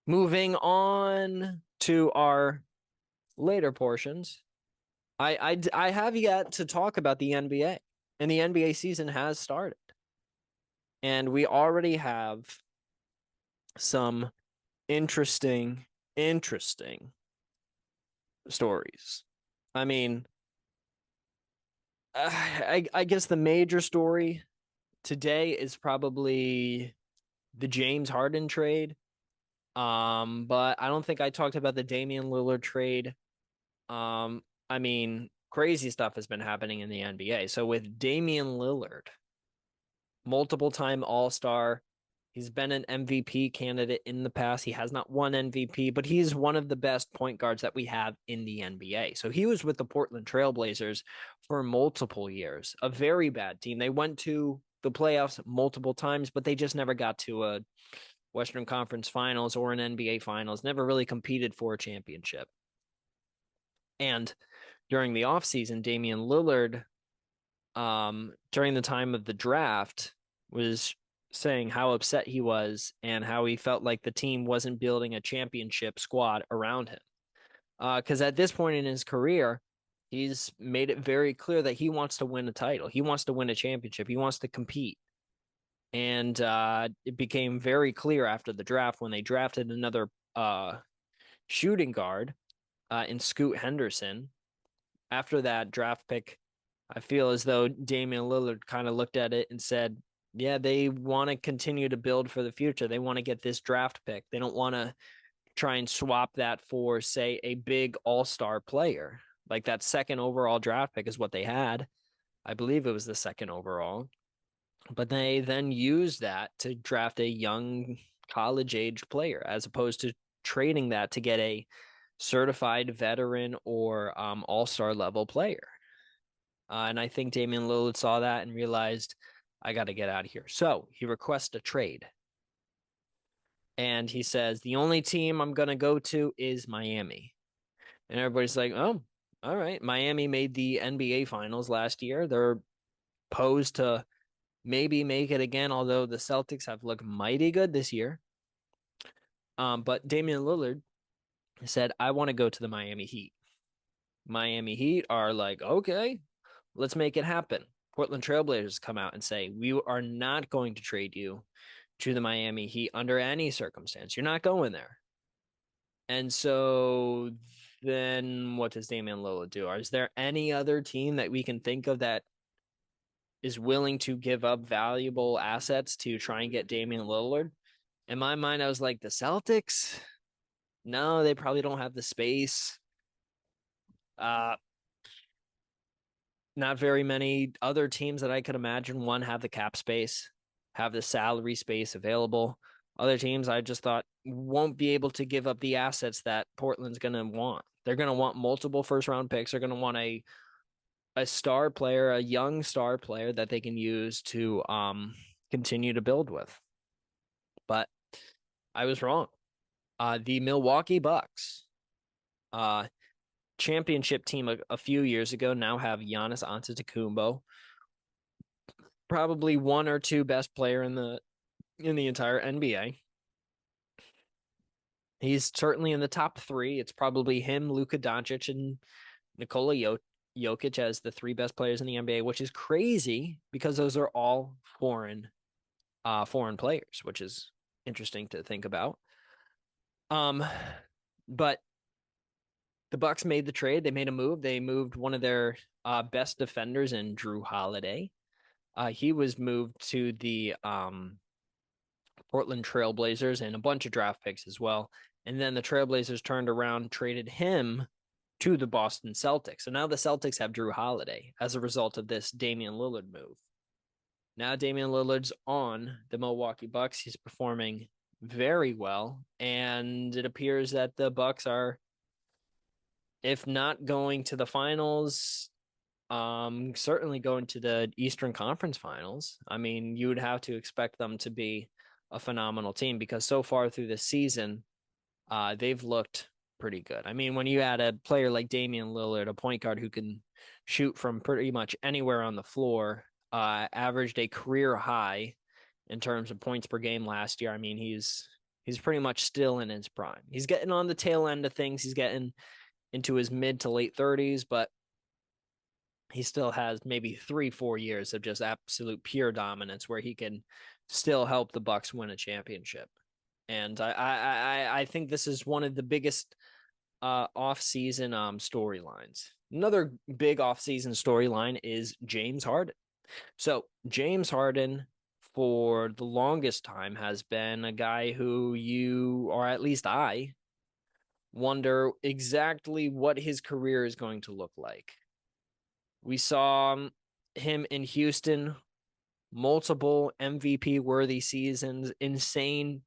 Moving on to our later portions, I have yet to talk about the NBA, and the NBA season has started, and we already have some interesting, interesting stories. I mean, I guess the major story today is probably the James Harden trade. But I don't think I talked about the Damian Lillard trade. I mean, crazy stuff has been happening in the NBA. So with Damian Lillard, multiple time All-Star, he's been an MVP candidate in the past. He has not won MVP, but he's one of the best point guards that we have in the NBA. So he was with the Portland Trailblazers for multiple years, a very bad team. They went to the playoffs multiple times, but they just never got to a Western Conference Finals or an NBA Finals, never really competed for a championship. And during the offseason, Damian Lillard, during the time of the draft, was saying how upset he was and how he felt like the team wasn't building a championship squad around him. Because at this point in his career, he's made it very clear that he wants to win a title. He wants to win a championship. He wants to compete. And it became very clear after the draft when they drafted another shooting guard in Scoot Henderson. After that draft pick, I feel as though Damian Lillard kind of looked at it and said, yeah, they want to continue to build for the future. They want to get this draft pick. They don't want to try and swap that for, say, a big all-star player. Like that second overall draft pick is what they had. I believe it was the second overall. But they then used that to draft a young college age player as opposed to trading that to get a certified veteran or all-star level player. And I think Damian Lillard saw that and realized, I got to get out of here. So he requests a trade. And he says, the only team I'm going to go to is Miami. And everybody's like, oh, all right. Miami made the NBA Finals last year. They're posed to maybe make it again, although the Celtics have looked mighty good this year. But Damian Lillard said, I want to go to the Miami Heat. Miami Heat are like, okay, let's make it happen. Portland Trailblazers come out and say, we are not going to trade you to the Miami Heat under any circumstance. You're not going there. And so then what does Damian Lillard do? Is there any other team that we can think of that is willing to give up valuable assets to try and get Damian Lillard? In my mind, I was like, the Celtics? No, they probably don't have the space. Uh, Not very many other teams that I could imagine one have the cap space, have the salary space available. Other teams I just thought won't be able to give up the assets that Portland's going to want. They're going to want multiple first round picks. They're going to want a star player, a young star player that they can use to continue to build with. But I was wrong. The Milwaukee Bucks, uh, championship team a few years ago, now have Giannis Antetokounmpo, probably one or two best player in the entire NBA. He's certainly in the top three. It's probably him, Luka Doncic, and Nikola Jokic as the three best players in the NBA, which is crazy because those are all foreign players, which is interesting to think about. Um, but the Bucks made the trade. They made a move. They moved one of their best defenders in Drew Holiday. He was moved to the Portland Trailblazers and a bunch of draft picks as well. And then the Trailblazers turned around, traded him to the Boston Celtics. So now the Celtics have Drew Holiday as a result of this Damian Lillard move. Now Damian Lillard's on the Milwaukee Bucks. He's performing very well, and it appears that the Bucks are, if not going to the finals, certainly going to the Eastern Conference Finals. I mean, you would have to expect them to be a phenomenal team because so far through this season, they've looked pretty good. I mean, when you add a player like Damian Lillard, a point guard who can shoot from pretty much anywhere on the floor, averaged a career high in terms of points per game last year. I mean, he's He's pretty much still in his prime. He's getting on the tail end of things. He's getting into his mid to late 30s, but he still has maybe 3-4 years of just absolute pure dominance where he can still help the Bucks win a championship. And I think this is one of the biggest off-season storylines. Another big off-season storyline is James Harden. So James Harden, for the longest time, has been a guy who you, or at least I, wonder exactly what his career is going to look like. We saw him in Houston, multiple MVP worthy seasons, insane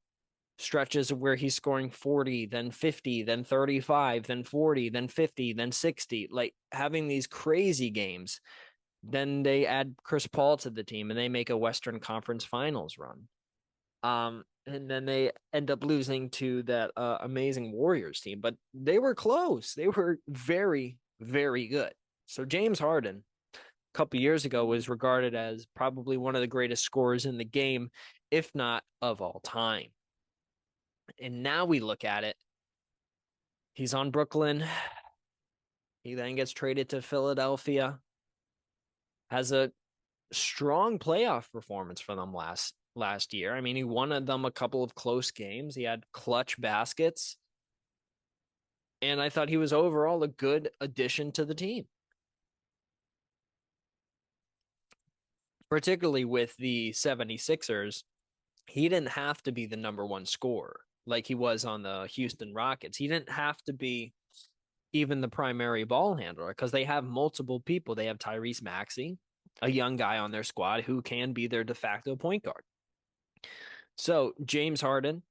stretches where he's scoring 40, then 50, then 35, then 40, then 50, then 60, like having these crazy games. Then they add Chris Paul to the team and they make a Western Conference Finals run. And then they end up losing to that amazing Warriors team, but they were close. They were very, very good. So James Harden, a couple years ago, was regarded as probably one of the greatest scorers in the game, if not of all time. And now we look at it. He's on Brooklyn. He then gets traded to Philadelphia. Has a strong playoff performance for them last year. I mean, he won them a couple of close games. He had clutch baskets. And I thought he was overall a good addition to the team. Particularly with the 76ers, he didn't have to be the number one scorer like he was on the Houston Rockets. He didn't have to be even the primary ball handler because they have multiple people. They have Tyrese Maxey, a young guy on their squad who can be their de facto point guard. So James Harden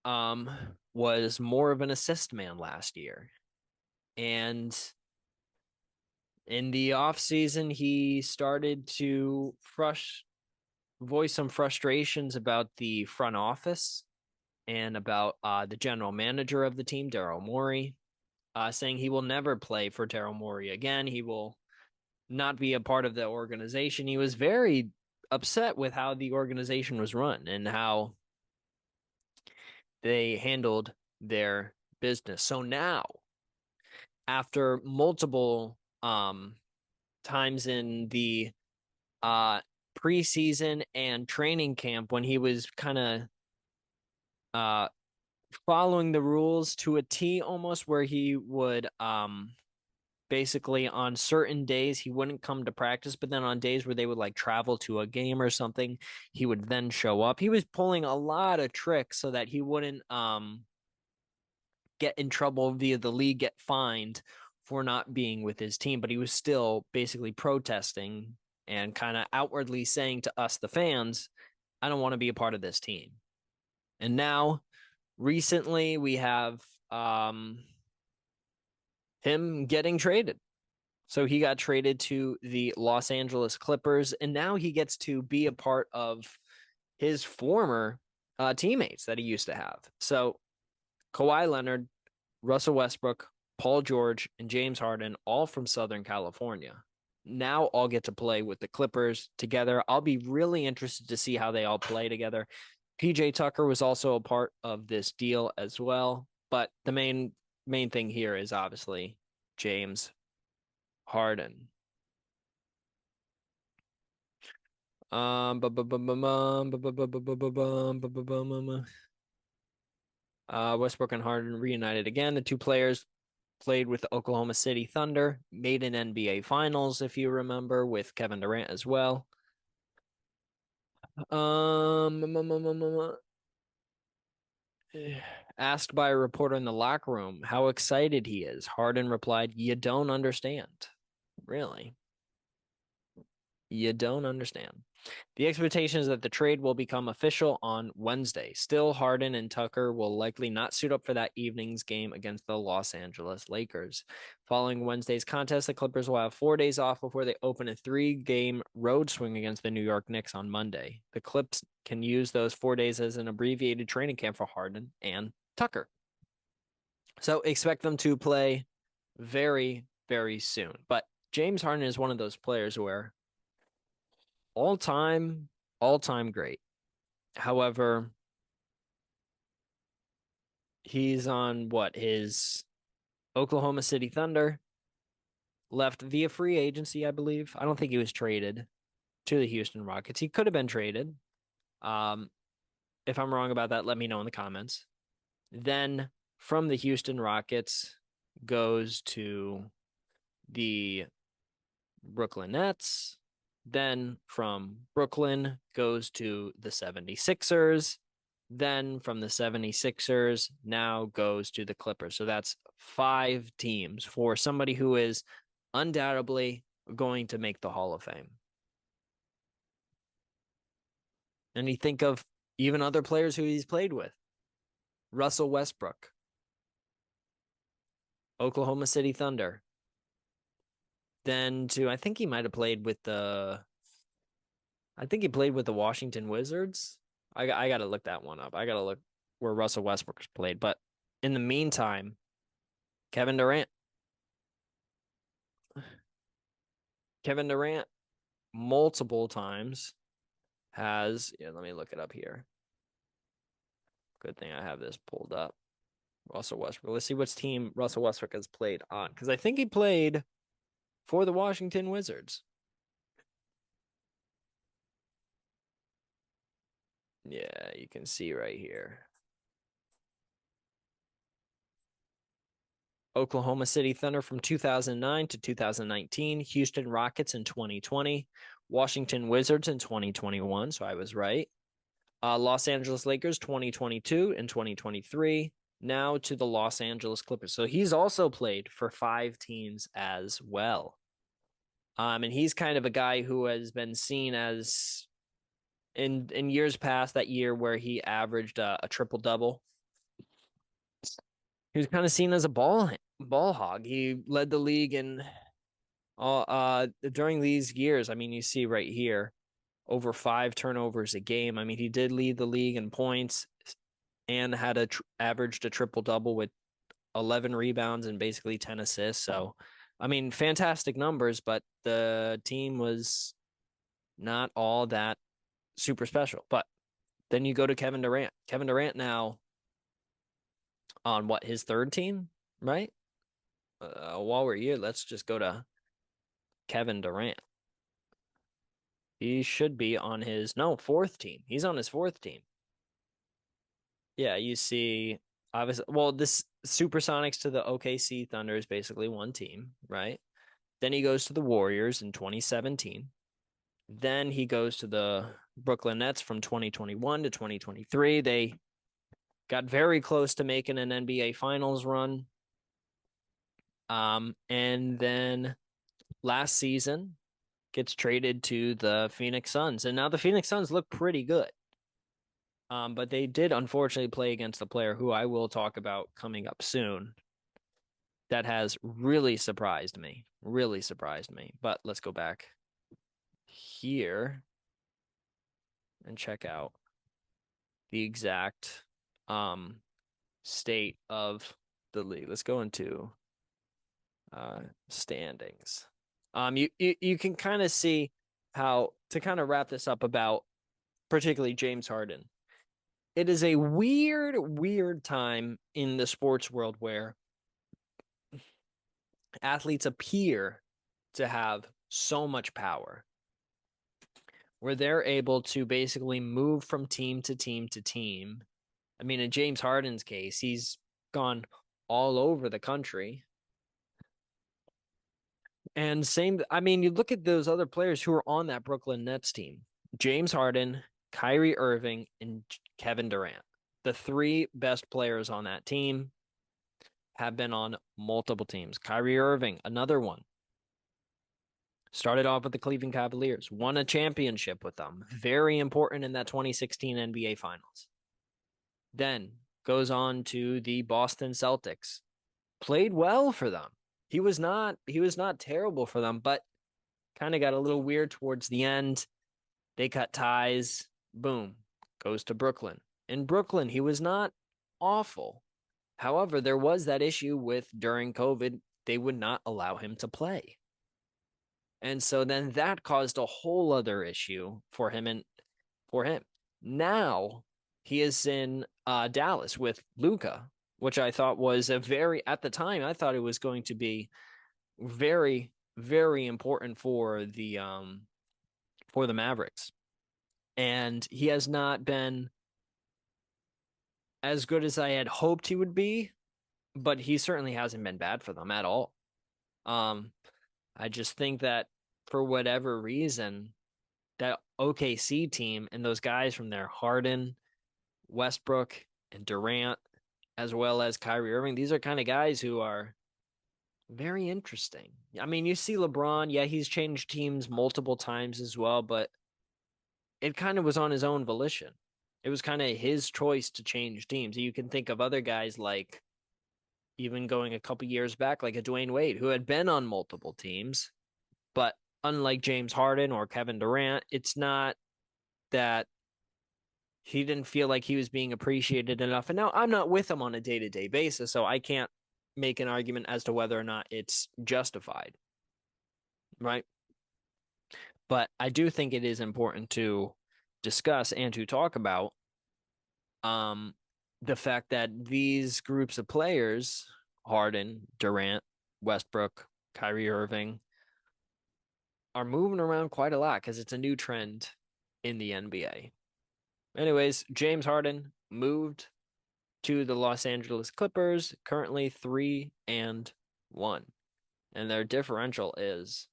was more of an assist man last year. And in the offseason, he started to voice some frustrations about the front office and about the general manager of the team, Daryl Morey, saying he will never play for Daryl Morey again. He will not be a part of the organization. He was very upset with how the organization was run and how they handled their business. So now, after multiple times in the preseason and training camp when he was kind of following the rules to a T almost, where he would basically on certain days he wouldn't come to practice, but then on days where they would like travel to a game or something, he would then show up. He was pulling a lot of tricks so that he wouldn't get in trouble via the league, get fined for not being with his team, but he was still basically protesting and kind of outwardly saying to us, the fans, I don't want to be a part of this team. And now, recently, we have him getting traded. So he got traded to the Los Angeles Clippers, and now he gets to be a part of his former teammates that he used to have. So Kawhi Leonard, Russell Westbrook, Paul George, and James Harden, all from Southern California, now all get to play with the Clippers together. I'll be really interested to see how they all play together. PJ Tucker was also a part of this deal as well, but the main thing here is obviously James Harden. Westbrook and Harden reunited again. The two players played with the Oklahoma City Thunder, made an NBA Finals, if you remember, with Kevin Durant as well. Asked by a reporter in the locker room how excited he is, Harden replied, "You don't understand." Really? You don't understand. The expectation is that the trade will become official on Wednesday. Still, Harden and Tucker will likely not suit up for that evening's game against the Los Angeles Lakers. Following Wednesday's contest, the Clippers will have 4 days off before they open a 3-game road swing against the New York Knicks on Monday. The Clips can use those 4 days as an abbreviated training camp for Harden and Tucker. So expect them to play very, very soon. But James Harden is one of those players where all time great. However, He's on what, his Oklahoma City Thunder, left via free agency, I believe. I don't think he was traded to the Houston Rockets. He could have been traded. Um, if I'm wrong about that, let me know in the comments. Then from the Houston Rockets goes to the Brooklyn Nets. Then from Brooklyn goes to the 76ers. Then from the 76ers now goes to the Clippers. So that's 5 teams for somebody who is undoubtedly going to make the Hall of Fame. And you think of even other players who he's played with. Russell Westbrook, Oklahoma City Thunder. Then I think he might have played with the Washington Wizards. I got to look that one up. I got to look where Russell Westbrook's played. But in the meantime, Kevin Durant. Kevin Durant multiple times has, let me look it up here. Good thing I have this pulled up. Russell Westbrook. Let's see which team Russell Westbrook has played on, because I think he played for the Washington Wizards. Yeah, you can see right here. Oklahoma City Thunder from 2009 to 2019, Houston Rockets in 2020, Washington Wizards in 2021, so I was right. Los Angeles Lakers 2022 and 2023, now to the Los Angeles Clippers. So he's also played for 5 teams as well. And he's kind of a guy who has been seen as in years past, that year where he averaged a triple-double. He was kind of seen as a ball hog. He led the league in during these years. I mean, you see right here, over 5 turnovers a game. I mean, he did lead the league in points and had averaged a triple-double with 11 rebounds and basically 10 assists. So, I mean, fantastic numbers, but the team was not all that super special. But then you go to Kevin Durant. Kevin Durant now on what, his 3rd team, right? While we're here, let's just go to Kevin Durant. He should be on his 4th team. He's on his 4th team. Yeah, you see, obviously, well, this Supersonics to the OKC Thunder is basically one team, right? Then he goes to the Warriors in 2017. Then he goes to the Brooklyn Nets from 2021 to 2023. They got very close to making an NBA Finals run. And then last season gets traded to the Phoenix Suns. And now the Phoenix Suns look pretty good. But they did unfortunately play against a player who I will talk about coming up soon that has really surprised me. Really surprised me. But let's go back here and check out the exact state of the league. Let's go into standings. You can kind of see how, to kind of wrap this up about particularly James Harden. It is a weird time in the sports world where athletes appear to have so much power, where they're able to basically move from team to team to team. I mean, in James Harden's case, he's gone all over the country. And I mean, you look at those other players who are on that Brooklyn Nets team: James Harden, Kyrie Irving, and Kevin Durant. The 3 best players on that team have been on multiple teams. Kyrie Irving, another one. Started off with the Cleveland Cavaliers, won a championship with them. Very important in that 2016 NBA Finals. Then goes on to the Boston Celtics. Played well for them. He was not terrible for them, but kind of got a little weird towards the end. They cut ties. Boom. Goes to Brooklyn. In Brooklyn, he was not awful. However, there was that issue with, during COVID, they would not allow him to play. And so then that caused a whole other issue for him. Now he is in Dallas with Luka, which I thought was at the time, I thought it was going to be very, very important for the Mavericks. And he has not been as good as I had hoped he would be, but he certainly hasn't been bad for them at all. Um, I just think that for whatever reason, that OKC team and those guys from there, Harden, Westbrook, and Durant, as well as Kyrie Irving, these are kind of guys who are very interesting. I mean, you see LeBron, yeah, he's changed teams multiple times as well, but it kind of was on his own volition. It was kind of his choice to change teams. You can think of other guys like even going a couple years back, like a Dwayne Wade, who had been on multiple teams, but unlike James Harden or Kevin Durant, it's not that he didn't feel like he was being appreciated enough. And now I'm not with him on a day to day basis, so I can't make an argument as to whether or not it's justified, right? But I do think it is important to discuss and to talk about um, the fact that these groups of players, Harden, Durant, Westbrook, Kyrie Irving, are moving around quite a lot because it's a new trend in the NBA. Anyways, James Harden moved to the Los Angeles Clippers, currently 3-1. And their differential is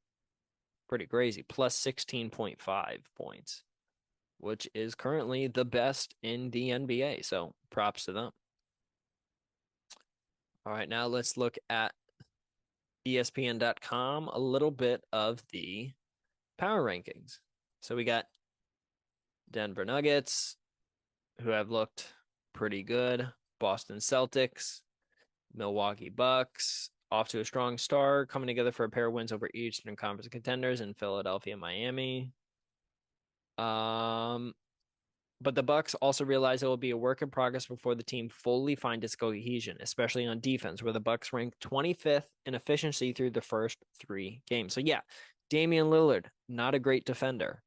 pretty crazy, plus 16.5 points, which is currently the best in the NBA. So props to them. All right, now let's look at ESPN.com, a little bit of the power rankings. So we got Denver Nuggets, who have looked pretty good, Boston Celtics, Milwaukee Bucks, off to a strong start, coming together for a pair of wins over Eastern Conference contenders in Philadelphia and Miami. But the Bucks also realize it will be a work in progress before the team fully finds its cohesion, especially on defense, where the Bucks ranked 25th in efficiency through the first 3 games. So yeah, Damian Lillard, not a great defender.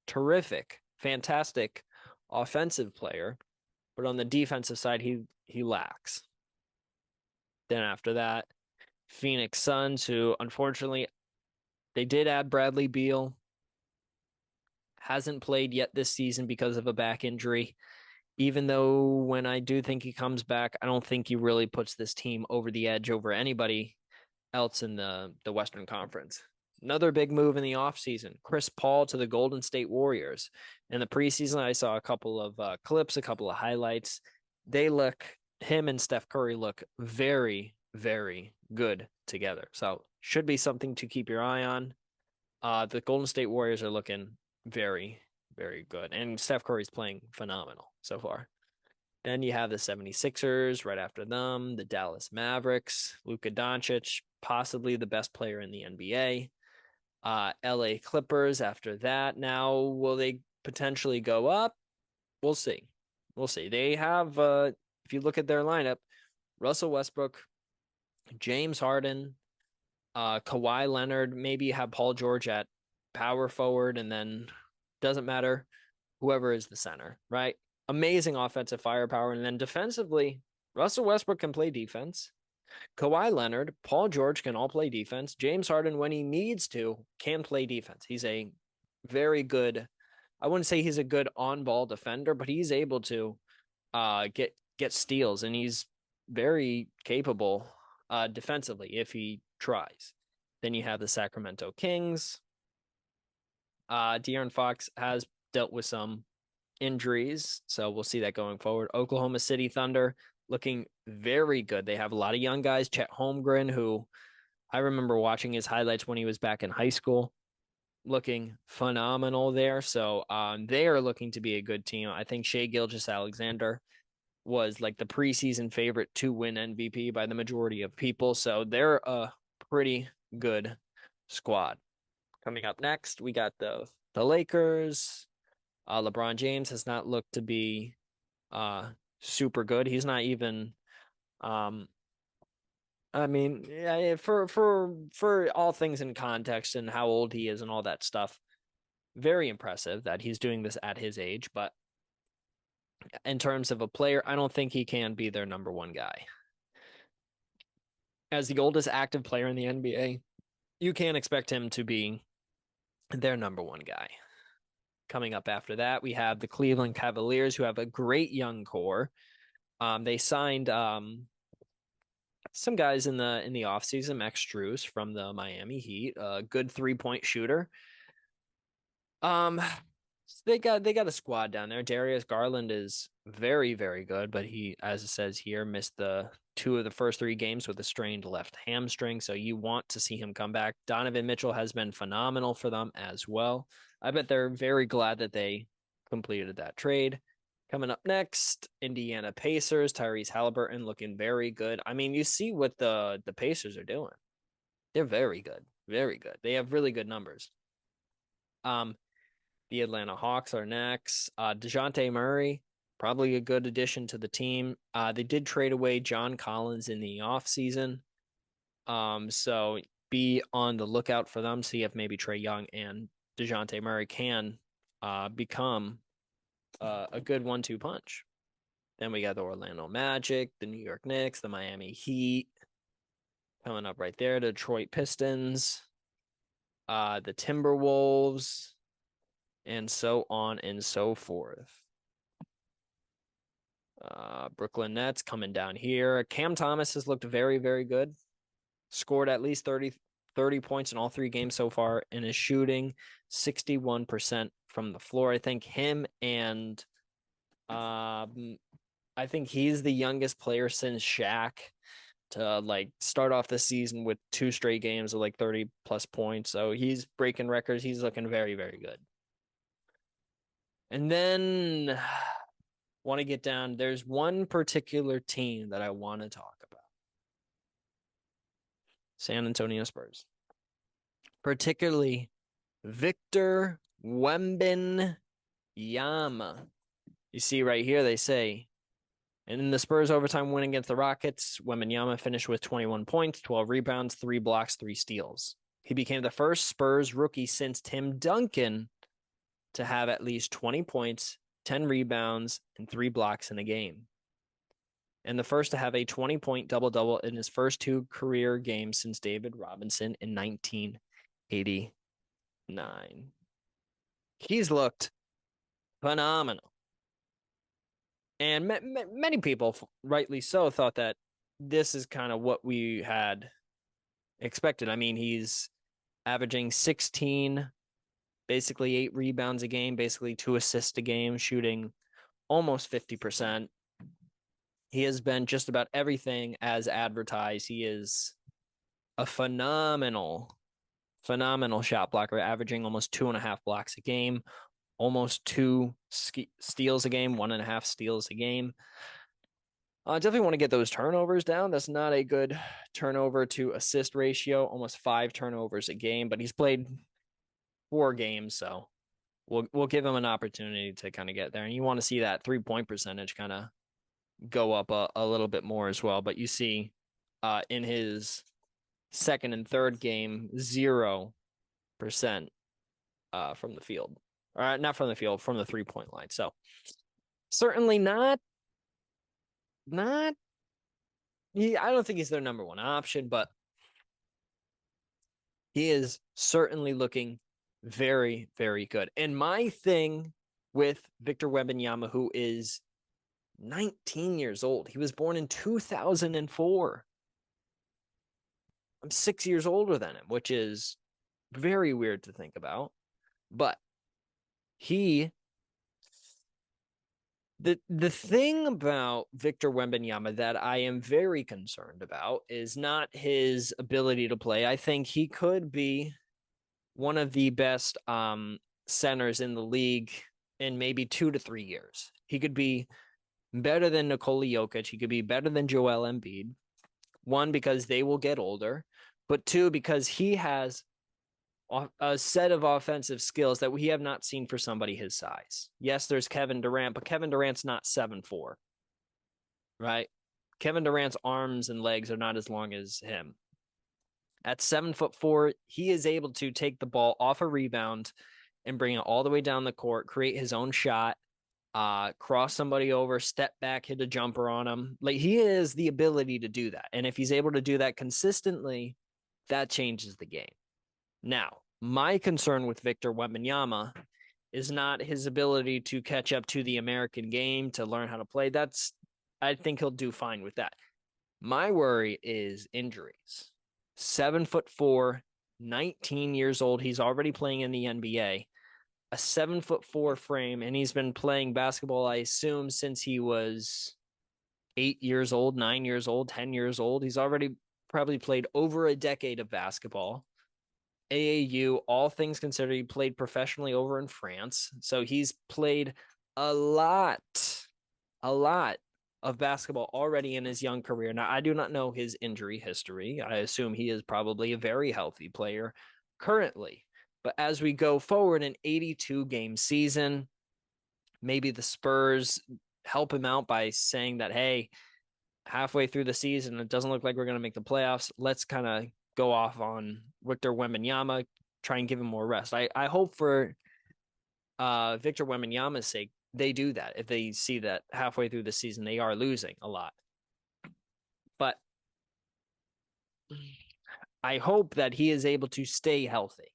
Terrific, fantastic offensive player, but on the defensive side, he lacks. Then after that, Phoenix Suns, who unfortunately they did add Bradley Beal, hasn't played yet this season because of a back injury. Even though when I do think he comes back, I don't think he really puts this team over the edge over anybody else in the Western Conference. Another big move in the offseason, Chris Paul to the Golden State Warriors. In the preseason, I saw a couple of clips, a couple of highlights. Him and Steph Curry look very, very good together. So should be something to keep your eye on. The Golden State Warriors are looking very, very good. And Steph Curry's playing phenomenal so far. Then you have the 76ers right after them, the Dallas Mavericks, Luka Doncic, possibly the best player in the NBA. LA Clippers after that. Now, will they potentially go up? We'll see. We'll see. They have, if you look at their lineup, Russell Westbrook, James Harden, Kawhi Leonard, maybe you have Paul George at power forward, and then doesn't matter whoever is the center, right? Amazing offensive firepower. And then defensively, Russell Westbrook can play defense. Kawhi Leonard, Paul George can all play defense. James Harden, when he needs to, can play defense. He's a very good, I wouldn't say he's a good on-ball defender, but he's able to get steals, and he's very capable defensively if he tries. Then you have the Sacramento Kings. De'Aaron Fox has dealt with some injuries, so we'll see that going forward. Oklahoma City Thunder looking very good. They have a lot of young guys. Chet Holmgren, who I remember watching his highlights when he was back in high school, looking phenomenal there. So they are looking to be a good team. I think Shai Gilgeous-Alexander was like the preseason favorite to win MVP by the majority of people. So they're a pretty good squad. Coming up next, we got the Lakers. LeBron James has not looked to be super good. He's not even I mean, yeah, for all things in context and how old he is and all that stuff, very impressive that he's doing this at his age, but in terms of a player, I don't think he can be their number one guy. As the oldest active player in the NBA, you can't expect him to be their number one guy. Coming up after that, we have the Cleveland Cavaliers, who have a great young core. They signed some guys in the offseason, Max Strus from the Miami Heat, a good 3-point shooter. They got a squad down there. Darius Garland is very, very good, but he, as it says here, missed the 2 of the first 3 games with a strained left hamstring. So you want to see him come back. Donovan Mitchell has been phenomenal for them as well. I bet they're very glad that they completed that trade. Coming up next, Indiana Pacers, Tyrese Halliburton looking very good. I mean, you see what the Pacers are doing. They're very good. Very good. They have really good numbers. The Atlanta Hawks are next. DeJounte Murray, probably a good addition to the team. They did trade away John Collins in the offseason. So be on the lookout for them. See if maybe Trae Young and DeJounte Murray can become a good 1-2 punch. Then we got the Orlando Magic, the New York Knicks, the Miami Heat. Coming up right there, the Detroit Pistons, the Timberwolves, and so on and so forth. Brooklyn Nets coming down here. Cam Thomas has looked very, very good. Scored at least 30 points in all 3 games so far and is shooting 61% from the floor. I think him and I think he's the youngest player since Shaq to like start off the season with 2 straight games of like 30 plus points. So he's breaking records. He's looking very, very good. And then want to get down. There's one particular team that I want to talk about. San Antonio Spurs. Particularly Victor Wembanyama. You see right here, they say, and in the Spurs overtime win against the Rockets, Wembanyama finished with 21 points, 12 rebounds, 3 blocks, 3 steals. He became the first Spurs rookie since Tim Duncan to have at least 20 points, 10 rebounds, and 3 blocks in a game. And the first to have a 20-point double-double in his first 2 career games since David Robinson in 1989. He's looked phenomenal. And many people, rightly so, thought that this is kind of what we had expected. I mean, he's averaging 16, basically 8 rebounds a game, basically 2 assists a game, shooting almost 50%. He has been just about everything as advertised. He is a phenomenal shot blocker, averaging almost 2.5 blocks a game, almost 2 steals a game, 1.5 steals a game. Definitely want to get those turnovers down. That's not a good turnover to assist ratio, almost 5 turnovers a game, but he's played 4 games, so we'll give him an opportunity to kind of get there. And you want to see that 3-point percentage kind of go up a little bit more as well. But you see in his second and third game, 0% from the field. Not from the field, from the 3-point line. So certainly not. I don't think he's their number one option, but he is certainly looking very, very good. And my thing with Victor Wembanyama, who is 19 years old, he was born in 2004. I'm 6 years older than him, which is very weird to think about. But the thing about Victor Wembanyama that I am very concerned about is not his ability to play. I think he could be one of the best centers in the league in maybe 2 to 3 years. He could be better than Nikola Jokic. He could be better than Joel Embiid. 1, because they will get older, but 2, because he has a set of offensive skills that we have not seen for somebody his size. Yes, there's Kevin Durant, but Kevin Durant's not 7'4", right? Kevin Durant's arms and legs are not as long as him. At 7'4", he is able to take the ball off a rebound and bring it all the way down the court, create his own shot, cross somebody over, step back, hit a jumper on him. Like, he has the ability to do that. And if he's able to do that consistently, that changes the game. Now, my concern with Victor Wembanyama is not his ability to catch up to the American game, to learn how to play. I think he'll do fine with that. My worry is injuries. 7'4", 19 years old. He's already playing in the NBA. A 7'4" frame, and he's been playing basketball, I assume, since he was 8 years old, 9 years old, 10 years old. He's already probably played over a decade of basketball. AAU, all things considered, he played professionally over in France. So he's played a lot of basketball already in his young career. Now, I do not know his injury history. I assume he is probably a very healthy player currently. But as we go forward, an 82-game season, maybe the Spurs help him out by saying that, hey, halfway through the season, it doesn't look like we're going to make the playoffs. Let's kind of go off on Victor Wembanyama, try and give him more rest. I hope for Victor Wembanyama's sake, they do that. If they see that halfway through the season, they are losing a lot. But I hope that he is able to stay healthy.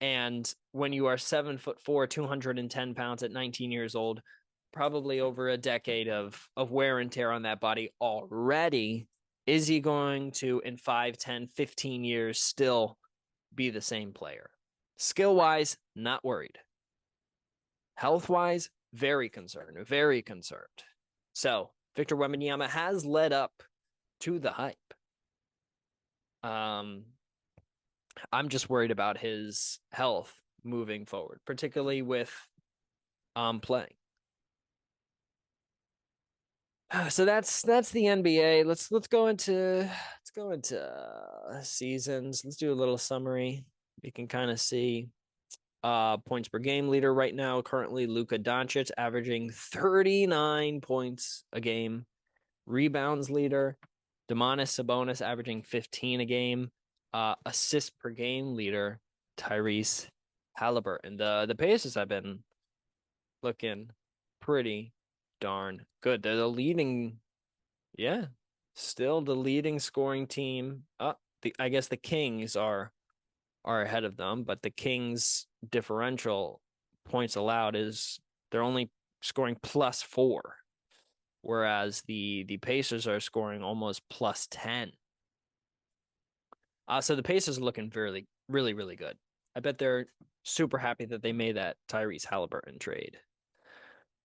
And when you are 7'4", 210 pounds at 19 years old, probably over a decade of wear and tear on that body already, is he going to, in 5, 10, 15 years, still be the same player? Skill-wise, not worried. Health-wise, very concerned, very concerned. So Victor Wembanyama has led up to the hype. I'm just worried about his health moving forward, particularly with playing. So that's the NBA. Let's go into seasons. Let's do a little summary. You can kind of see points per game leader right now. Currently, Luka Doncic averaging 39 points a game. Rebounds leader, Domantas Sabonis averaging 15 a game. Assist per game leader, Tyrese Halliburton. The Pacers have been looking pretty darn good. They're the leading, still the leading scoring team. I guess the Kings are ahead of them, but the Kings differential points allowed is they're only scoring +4, whereas the Pacers are scoring almost +10. So the Pacers are looking really, really, really good. I bet they're super happy that they made that Tyrese Halliburton trade.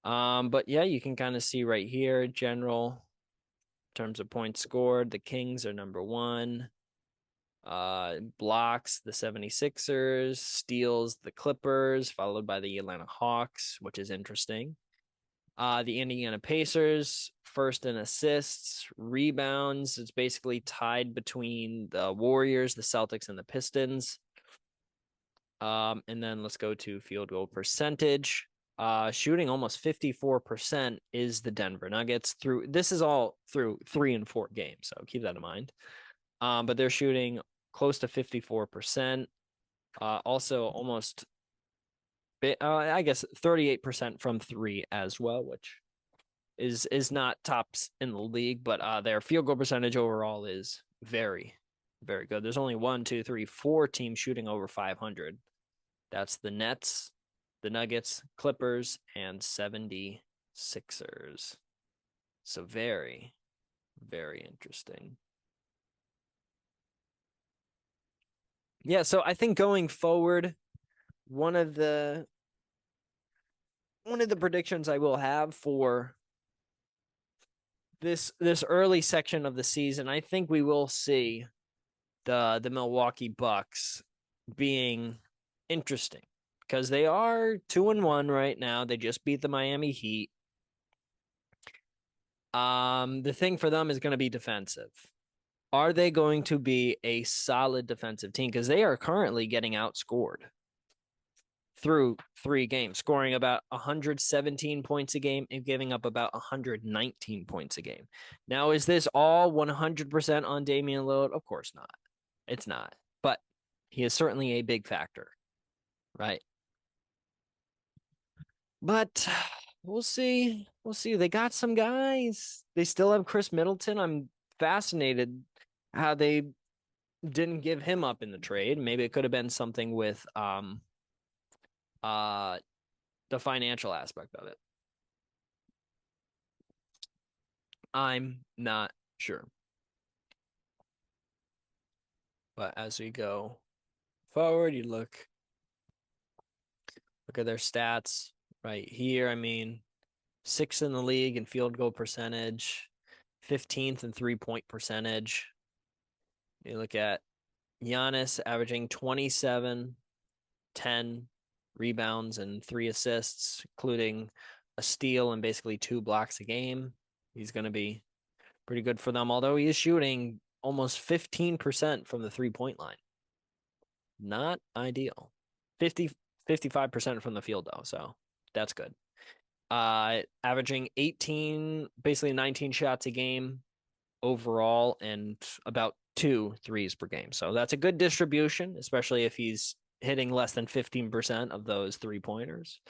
But yeah, you can kind of see right here, general in terms of points scored, the Kings are number 1. Blocks, the 76ers, steals, the Clippers, followed by the Atlanta Hawks, which is interesting. The Indiana Pacers, first in assists, rebounds. It's basically tied between the Warriors, the Celtics, and the Pistons. And then let's go to field goal percentage. Shooting almost 54% is the Denver Nuggets. This is all through 3 and 4 games, so keep that in mind. But they're shooting close to 54%. Also almost, I guess 38% from 3 as well, which is not tops in the league, but their field goal percentage overall is very, very good. There's only 4 teams shooting over 500. That's the Nets, the Nuggets, Clippers, and 76ers. So very, very interesting. Yeah, so I think going forward, one of the predictions I will have for this early section of the season, I think we will see the Milwaukee Bucks being interesting because they are 2-1 right now. They just beat the Miami Heat. The thing for them is going to be defensive. Are they going to be a solid defensive team? Because they are currently getting outscored through 3 games, scoring about 117 points a game and giving up about 119 points a game. Now, is this all 100% on Damian Lillard? Of course not. It's not. But he is certainly a big factor, right? But We'll see. We'll see. They got some guys. They still have Chris Middleton. I'm fascinated how they didn't give him up in the trade. Maybe it could have been something with uh the financial aspect of it. I'm not sure. But as we go forward, you look at their stats right here. I mean, sixth in the league in field goal percentage, 15th in 3-point percentage. You look at Giannis averaging 27, 10 rebounds and 3 assists, including a steal and basically 2 blocks a game. He's going to be pretty good for them, although he is shooting almost 15% from the 3-point line. Not ideal. 55% from the field, though, so that's good. Averaging 18, basically 19 shots a game overall, and about 2 threes per game. So that's a good distribution, especially if he's hitting less than 15% of those 3-pointers.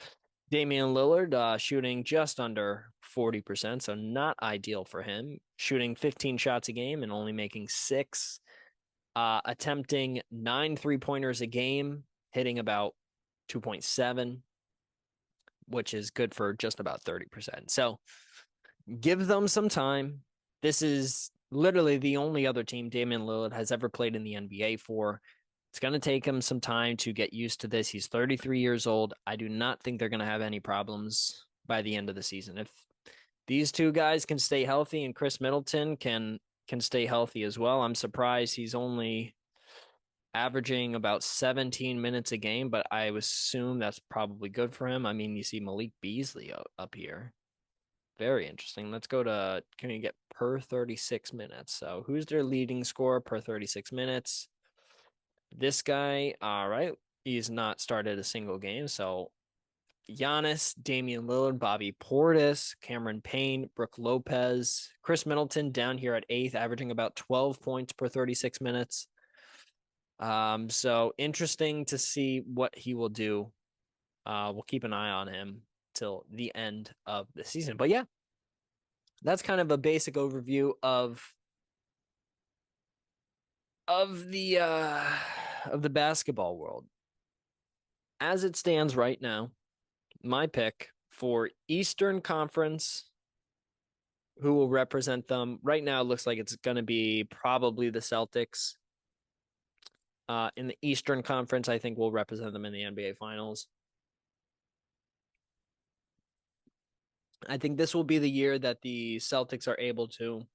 Damian Lillard shooting just under 40%, so not ideal for him. Shooting 15 shots a game and only making 6. Attempting 9 3-pointers a game, hitting about 2.7, which is good for just about 30%. So give them some time. This is literally the only other team Damian Lillard has ever played in the NBA for. It's going to take him some time to get used to this. He's 33 years old. I do not think they're going to have any problems by the end of the season. If these two guys can stay healthy and Chris Middleton can stay healthy as well, I'm surprised he's only averaging about 17 minutes a game, but I assume that's probably good for him. I mean, you see Malik Beasley up here. Very interesting. Let's go to, can you get per 36 minutes? So who's their leading scorer per 36 minutes? This guy, all right. He's not started a single game. So Giannis, Damian Lillard, Bobby Portis, Cameron Payne, Brooke Lopez, Chris Middleton down here at 8th, averaging about 12 points per 36 minutes. So interesting to see what he will do. We'll keep an eye on him till the end of the season. But yeah, that's kind of a basic overview of the basketball world. As it stands right now, my pick for Eastern Conference, who will represent them right now, looks like it's going to be probably the Celtics. In the Eastern Conference, I think we'll represent them in the NBA Finals. I think this will be the year that the Celtics are able to,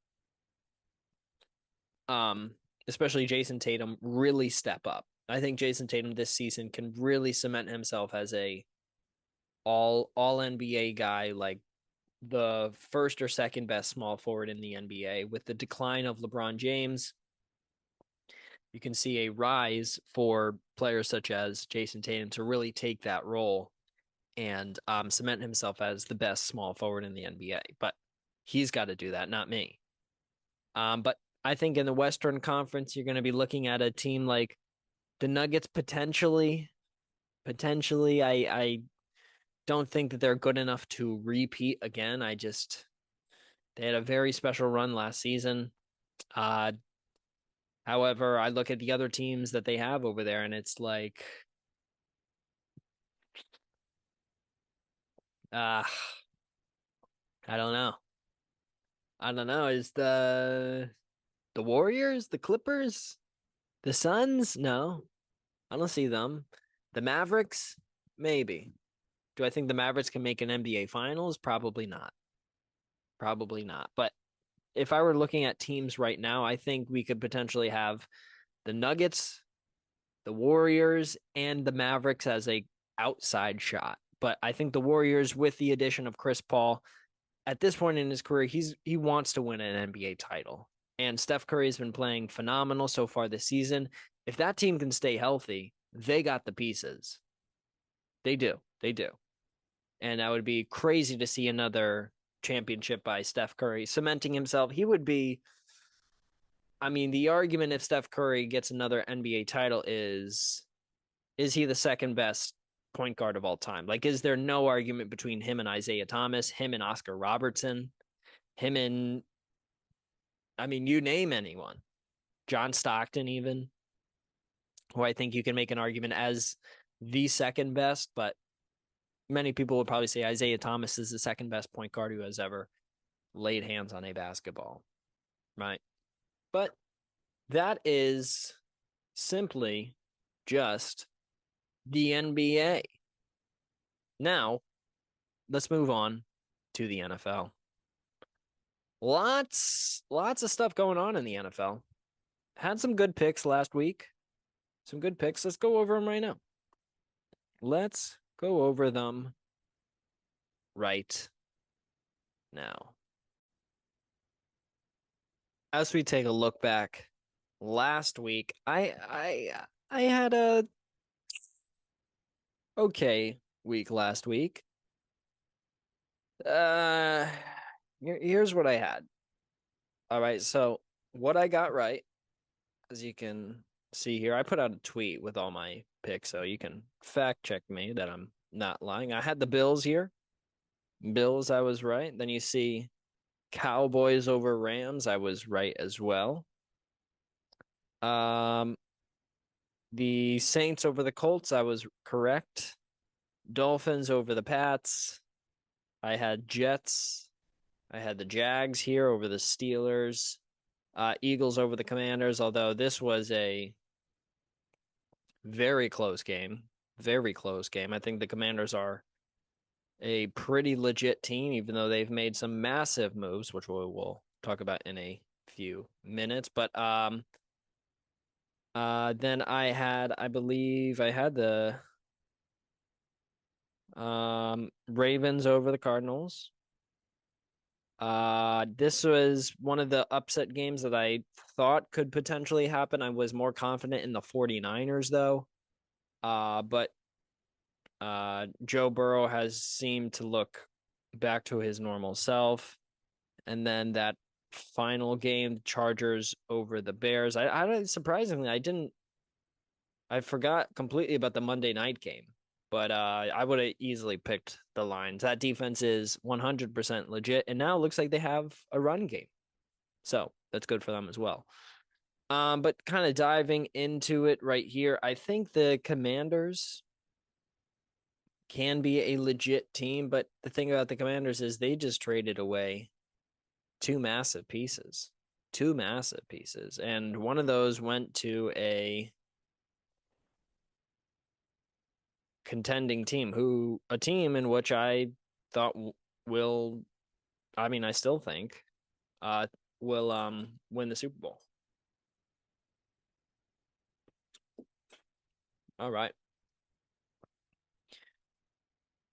especially Jason Tatum, really step up. I think Jason Tatum this season can really cement himself as a all NBA guy, like the first or second best small forward in the NBA. With the decline of LeBron James, you can see a rise for players such as Jason Tatum to really take that role and cement himself as the best small forward in the NBA. But he's got to do that, not me. But I think in the Western Conference, you're going to be looking at a team like the Nuggets potentially. Potentially, I don't think that they're good enough to repeat again. They had a very special run last season. However, I look at the other teams that they have over there, and it's like, I don't know. I don't know. Is the Warriors, the Clippers, the Suns? No, I don't see them. The Mavericks, maybe. Do I think the Mavericks can make an NBA Finals? Probably not. Probably not. But if I were looking at teams right now, I think we could potentially have the Nuggets, the Warriors, and the Mavericks as a outside shot. But I think the Warriors, with the addition of Chris Paul, at this point in his career, he wants to win an NBA title. And Steph Curry has been playing phenomenal so far this season. If that team can stay healthy, they got the pieces. They do. They do. And that would be crazy to see another championship by Steph Curry cementing himself. He would be, I mean, the argument if Steph Curry gets another NBA title is he the second best point guard of all time? Like, is there no argument between him and Isaiah Thomas, him and Oscar Robertson, him and, I mean, you name anyone, John Stockton, even, who I think you can make an argument as the second best, but many people would probably say Isaiah Thomas is the second best point guard who has ever laid hands on a basketball, right? But that is simply just the NBA. Now, let's move on to the NFL. Lots of stuff going on in the NFL. Had some good picks last week. Some good picks. Let's go over them right now. Let's go over them right now. As we take a look back last week, I had a okay week last week. Here's what I had. All right, so what I got right, as you can see here, I put out a tweet with all my picks, so you can fact check me that I'm not lying. I had the Bills here. Bills, I was right. Then you see Cowboys over Rams, I was right as well. The Saints over the Colts, I was correct. Dolphins over the Pats. I had Jets. I had the Jags here over the Steelers. Eagles over the Commanders, although this was a very close game. Very close game. I think the Commanders are a pretty legit team, even though they've made some massive moves, which we will talk about in a few minutes. But then I believe I had the Ravens over the Cardinals. This was one of the upset games that I thought could potentially happen. I was more confident in the 49ers though. But Joe Burrow has seemed to look back to his normal self. And then that final game, the Chargers over the Bears. I surprisingly, I forgot completely about the Monday night game. But I would have easily picked the Lions. That defense is 100% legit, and now it looks like they have a run game. So that's good for them as well. But kind of diving into it right here, I think the Commanders can be a legit team, but the thing about the Commanders is they just traded away two massive pieces. And one of those went to a contending team, a team in which I thought will, I mean, I still think, will win the Super Bowl. All right.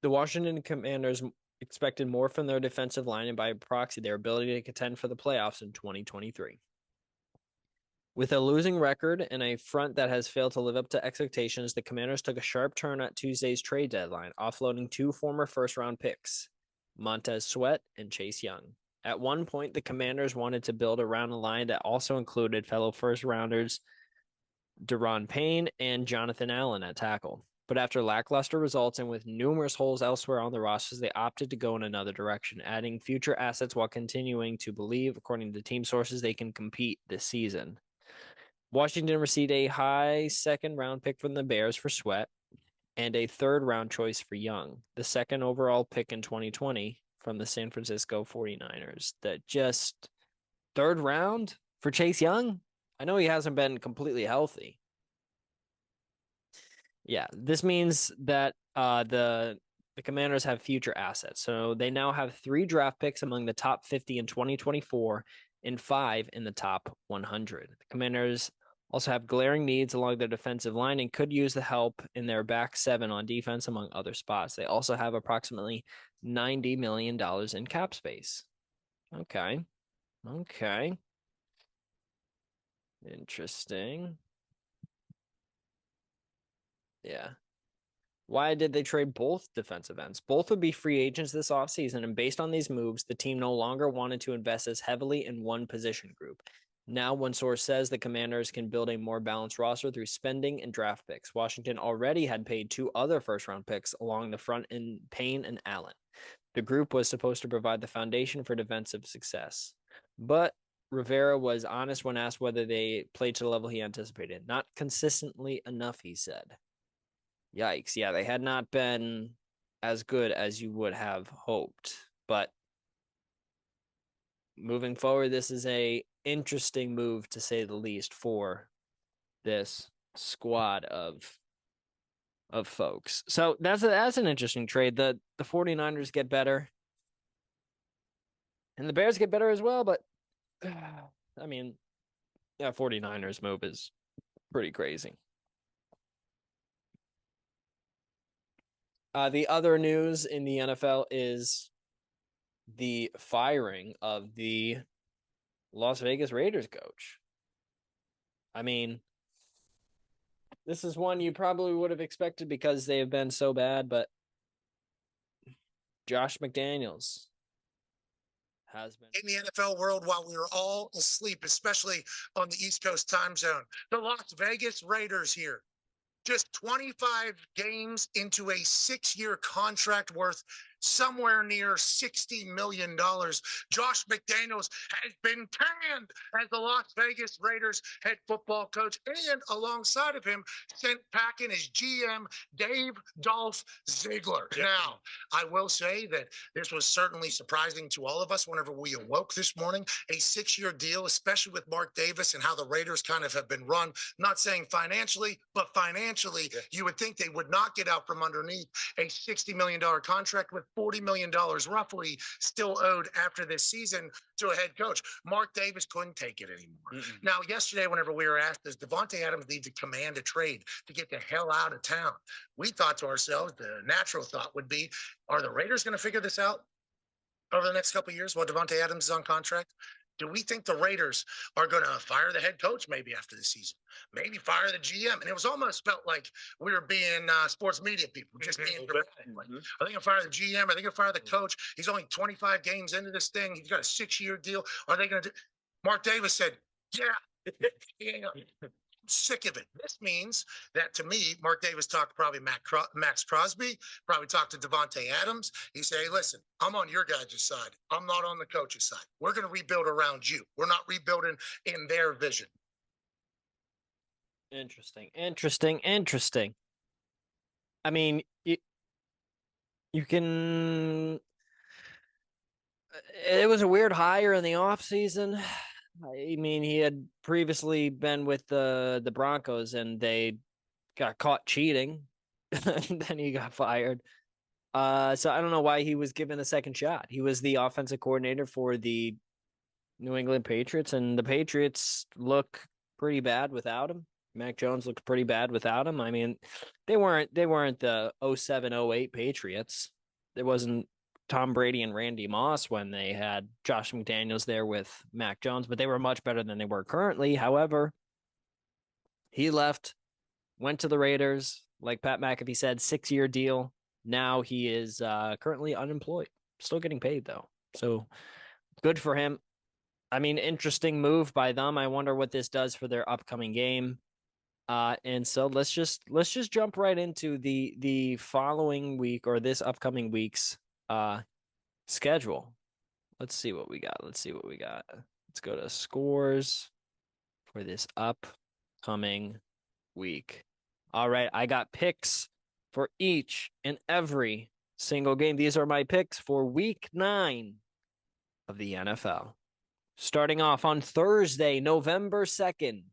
The Washington Commanders expected more from their defensive line and by proxy their ability to contend for the playoffs in 2023. With a losing record and a front that has failed to live up to expectations, the Commanders took a sharp turn at Tuesday's trade deadline, offloading two former first-round picks, Montez Sweat and Chase Young. At one point, the Commanders wanted to build around a line that also included fellow first-rounders Daron Payne and Jonathan Allen at tackle. But after lackluster results and with numerous holes elsewhere on the rosters, they opted to go in another direction, adding future assets while continuing to believe, according to team sources, they can compete this season. Washington received a high second-round pick from the Bears for Sweat and a third-round choice for Young, the second overall pick in 2020 from the San Francisco 49ers. That just third round for Chase Young? I know he hasn't been completely healthy. Yeah, this means that the Commanders have future assets. So they now have 3 draft picks among the top 50 in 2024 and 5 in the top 100. The Commanders also have glaring needs along their defensive line and could use the help in their back 7 on defense, among other spots. They also have approximately $90 million in cap space. Okay. Interesting. Yeah. Why did they trade both defensive ends? Both would be free agents this offseason, and based on these moves, the team no longer wanted to invest as heavily in one position group. Now, one source says the Commanders can build a more balanced roster through spending and draft picks. Washington already had paid 2 other first-round picks along the front in Payne and Allen. The group was supposed to provide the foundation for defensive success. But Rivera was honest when asked whether they played to the level he anticipated. Not consistently enough, he said. Yikes. Yeah, they had not been as good as you would have hoped. But moving forward, this is a interesting move, to say the least, for this squad of folks. So that's an interesting trade. The 49ers get better. And the Bears get better as well, but I mean, yeah, 49ers move is pretty crazy. The other news in the NFL is the firing of the Las Vegas Raiders coach. I mean, this is one you probably would have expected because they have been so bad, but Josh McDaniels has been in the NFL world while we were all asleep, especially on the East Coast time zone. The Las Vegas Raiders here, just 25 games into a 6-year contract worth somewhere near $60 million. Josh McDaniels has been canned as the Las Vegas Raiders head football coach, and alongside of him, sent packing his GM, Dave Dolph Ziegler. Yeah. Now, I will say that this was certainly surprising to all of us whenever we awoke this morning. A 6-year deal, especially with Mark Davis and how the Raiders kind of have been run, not saying financially, but financially, you would think they would not get out from underneath a $60 million contract with $40 million roughly still owed after this season to a head coach. Mark Davis couldn't take it anymore. Now, yesterday, whenever we were asked, does Davante Adams need to command a trade to get the hell out of town? We thought to ourselves, the natural thought would be, are the Raiders going to figure this out over the next couple of years while Davante Adams is on contract? Do we think the Raiders are going to fire the head coach maybe after the season? Maybe fire the GM? And it was almost felt like we were being sports media people, just being direct. Like, are they going to fire the GM? Are they going to fire the coach? He's only 25 games into this thing. He's got a 6-year deal. Are they going to do? Mark Davis said, yeah. Sick of it. This means that, to me, Mark Davis talked to probably Max Crosby, probably talked to Davante Adams. He said, hey, listen, I'm on your guys' side. I'm not on the coach's side. We're going to rebuild around you. We're not rebuilding in their vision. Interesting. I mean, you can. It was a weird hire in the offseason. I mean, he had previously been with the Broncos and they got caught cheating. And then he got fired. So I don't know why he was given a second shot. He was the offensive coordinator for the New England Patriots, and the Patriots look pretty bad without him. Mac Jones looked pretty bad without him. I mean, they weren't the 07-08 Patriots. There wasn't Tom Brady and Randy Moss when they had Josh McDaniels there with Mac Jones, but they were much better than they were currently. However, he left, went to the Raiders, like Pat McAfee said, 6-year deal. Now he is currently unemployed, still getting paid though. So good for him. I mean, interesting move by them. I wonder what this does for their upcoming game. And so let's just jump right into the following week, or this upcoming week's schedule. Let's see what we got. Let's go to scores for this upcoming week. All right, I got picks for each and every single game. These are my picks for week 9 of the NFL. Starting off on Thursday, November 2nd,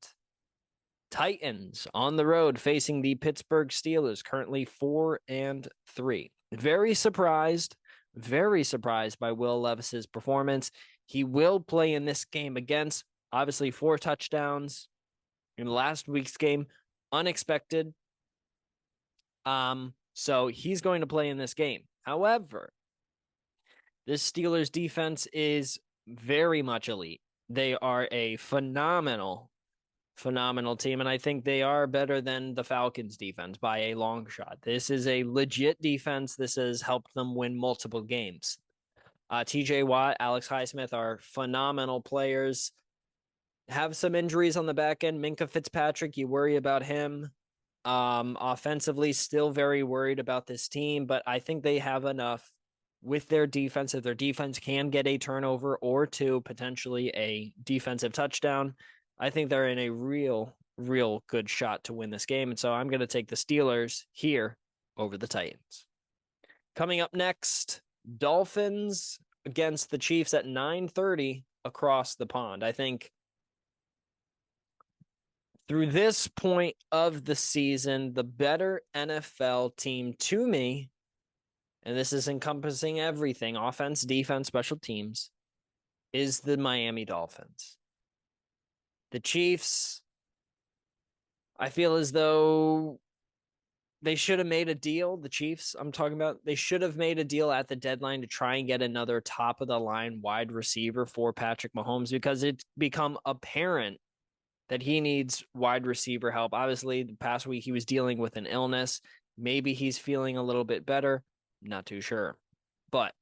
Titans on the road facing the Pittsburgh Steelers, currently 4-3. Very surprised by Will Levis's performance. He will play in this game against, obviously, 4 touchdowns in last week's game. Unexpected. So he's going to play in this game. However, this Steelers defense is very much elite. They are a phenomenal team, and I think they are better than the Falcons defense by a long shot. This is a legit defense. This has helped them win multiple games. TJ Watt, Alex Highsmith are phenomenal players. have some injuries on the back end. Minka Fitzpatrick, you worry about him. Offensively, still very worried about this team, but I think they have enough with their defense. If their defense can get a turnover or two, potentially a defensive touchdown, I think they're in a real good shot to win this game. And so I'm going to take the Steelers here over the Titans. Coming up next, Dolphins against the Chiefs at 9:30 across the pond. I think through this point of the season, the better NFL team to me, and this is encompassing everything, offense, defense, special teams, is the Miami Dolphins. The Chiefs, I feel as though they should have made a deal. The Chiefs, I'm talking about, they should have made a deal at the deadline to try and get another top of the line wide receiver for Patrick Mahomes, because it's become apparent that he needs wide receiver help. Obviously, the past week he was dealing with an illness. Maybe he's feeling a little bit better. Not too sure. But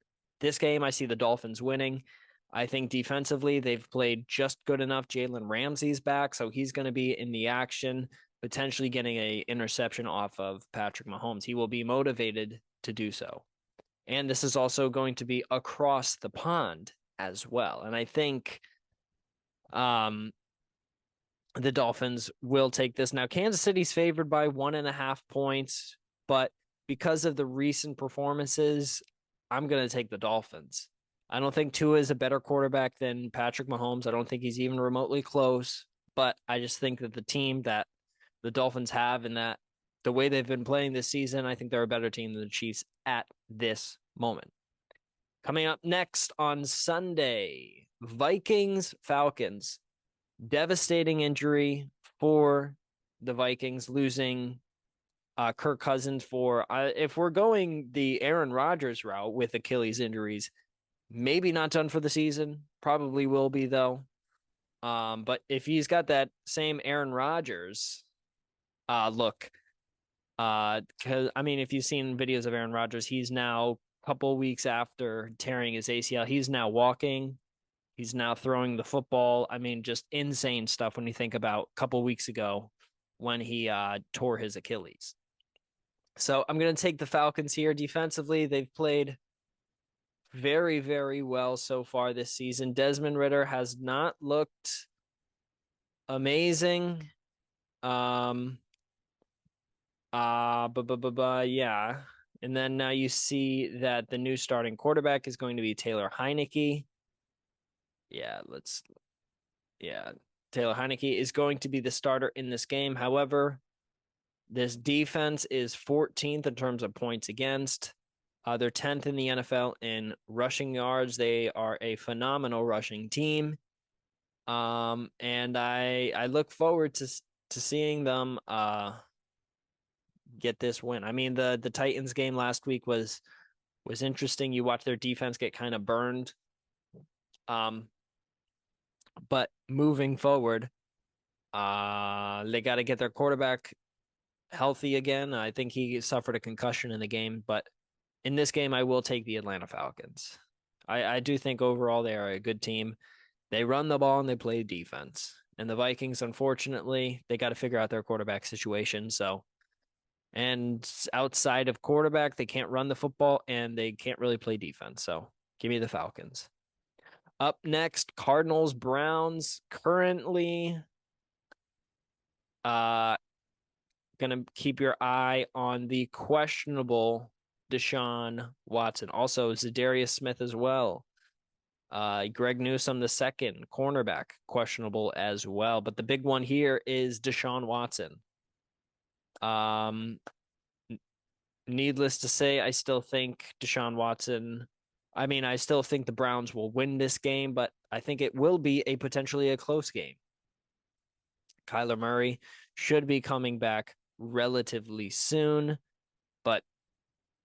this game, I see the Dolphins winning. I think defensively, they've played just good enough. Jalen Ramsey's back, so he's going to be in the action, potentially getting an interception off of Patrick Mahomes. He will be motivated to do so. And this is also going to be across the pond as well. And I think the Dolphins will take this. Now, Kansas City's favored by 1.5 points, but because of the recent performances, I'm going to take the Dolphins. I don't think Tua is a better quarterback than Patrick Mahomes. I don't think he's even remotely close, but I just think that the team that the Dolphins have and that the way they've been playing this season, I think they're a better team than the Chiefs at this moment. Coming up next on Sunday, Vikings, Falcons. Devastating injury for the Vikings, losing Kirk Cousins for, if we're going the Aaron Rodgers route with Achilles injuries, maybe not done for the season. Probably will be, though. But if he's got that same Aaron Rodgers look, because, I mean, if you've seen videos of Aaron Rodgers, he's now a couple weeks after tearing his ACL. He's now walking. He's now throwing the football. I mean, just insane stuff when you think about a couple weeks ago when he tore his Achilles. So I'm going to take the Falcons here. Defensively, they've played very, very well so far this season. Desmond Ridder has not looked amazing. Yeah. And then now you see that the new starting quarterback is going to be Taylor Heinicke. Taylor Heinicke is going to be the starter in this game. However, this defense is 14th in terms of points against. They're 10th in the NFL in rushing yards. They are a phenomenal rushing team. And I look forward to seeing them get this win. I mean, the Titans game last week was interesting. You watch their defense get kind of burned. But moving forward, they got to get their quarterback healthy again. I think he suffered a concussion in the game, but in this game, I will take the Atlanta Falcons. I do think overall they are a good team. They run the ball and they play defense. And the Vikings, unfortunately, they got to figure out their quarterback situation. So, and outside of quarterback, they can't run the football and they can't really play defense. So, give me the Falcons. Up next, Cardinals, Browns. Currently, gonna keep your eye on the questionable Deshaun Watson. Also, Zadarius Smith as well. Greg Newsome, the second cornerback, questionable as well. But the big one here is Deshaun Watson. Needless to say, I still think Deshaun Watson. I still think the Browns will win this game, but I think it will be potentially a close game. Kyler Murray should be coming back relatively soon, but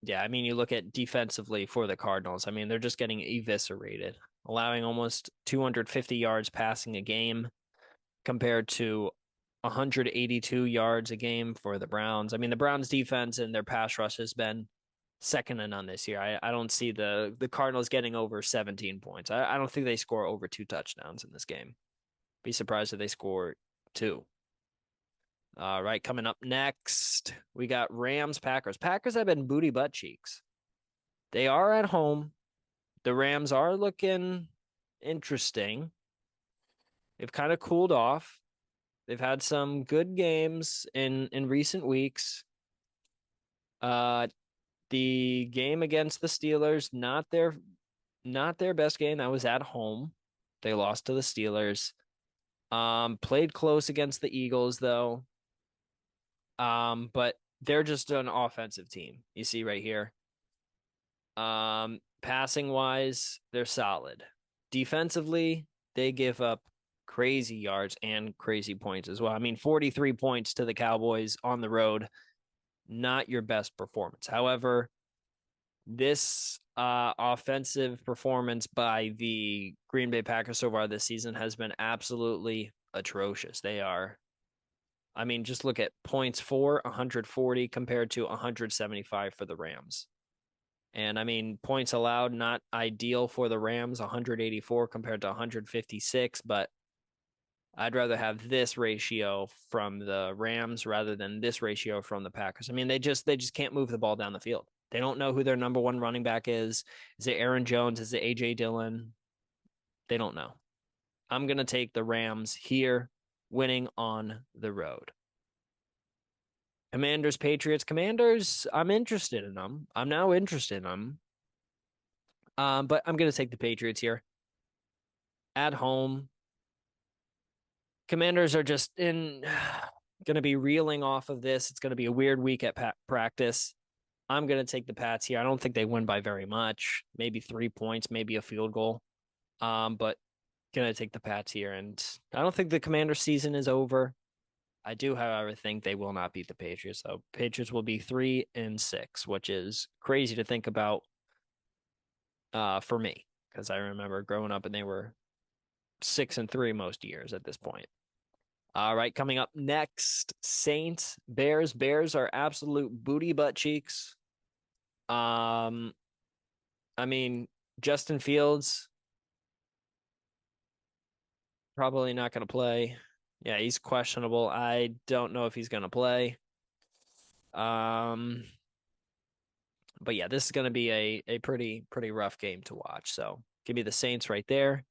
yeah, I mean, you look at defensively for the Cardinals. I mean, they're just getting eviscerated, allowing almost 250 yards passing a game compared to 182 yards a game for the Browns. I mean, the Browns defense and their pass rush has been second to none this year. I don't see the Cardinals getting over 17 points. I don't think they score over 2 touchdowns in this game. Be surprised if they score 2. All right, coming up next, we got Rams Packers. Packers have been booty butt cheeks. They are at home. The Rams are looking interesting. They've kind of cooled off. They've had some good games in recent weeks. The game against the Steelers, not their best game. That was at home. They lost to the Steelers. Played close against the Eagles though. But they're just an offensive team. You see right here. Passing wise, they're solid. Defensively, they give up crazy yards and crazy points as well. I mean, 43 points to the Cowboys on the road, not your best performance. However, this offensive performance by the Green Bay Packers so far this season has been absolutely atrocious. They are, I mean, just look at points for 140 compared to 175 for the Rams. And I mean, points allowed, not ideal for the Rams, 184 compared to 156, but I'd rather have this ratio from the Rams rather than this ratio from the Packers. I mean, they just can't move the ball down the field. They don't know who their number one running back is. Is it Aaron Jones? Is it AJ Dillon? They don't know. I'm going to take the Rams here, winning on the road. Commanders, Patriots. Commanders, I'm interested in them. I'm now interested in them. But I'm going to take the Patriots here. At home. Commanders are just going to be reeling off of this. It's going to be a weird week at practice. I'm going to take the Pats here. I don't think they win by very much. Maybe 3 points, maybe a field goal. But going to take the Pats here. And I don't think the Commanders season is over. I do, however, think they will not beat the Patriots. So Patriots will be 3-6, which is crazy to think about for me, because I remember growing up and they were 6-3 most years at this point. All right, coming up next, Saints, Bears. Bears are absolute booty butt cheeks. I mean, Justin Fields probably not going to play. Yeah, he's questionable. I don't know if he's going to play. But yeah, this is going to be a pretty rough game to watch. So give me the Saints right there.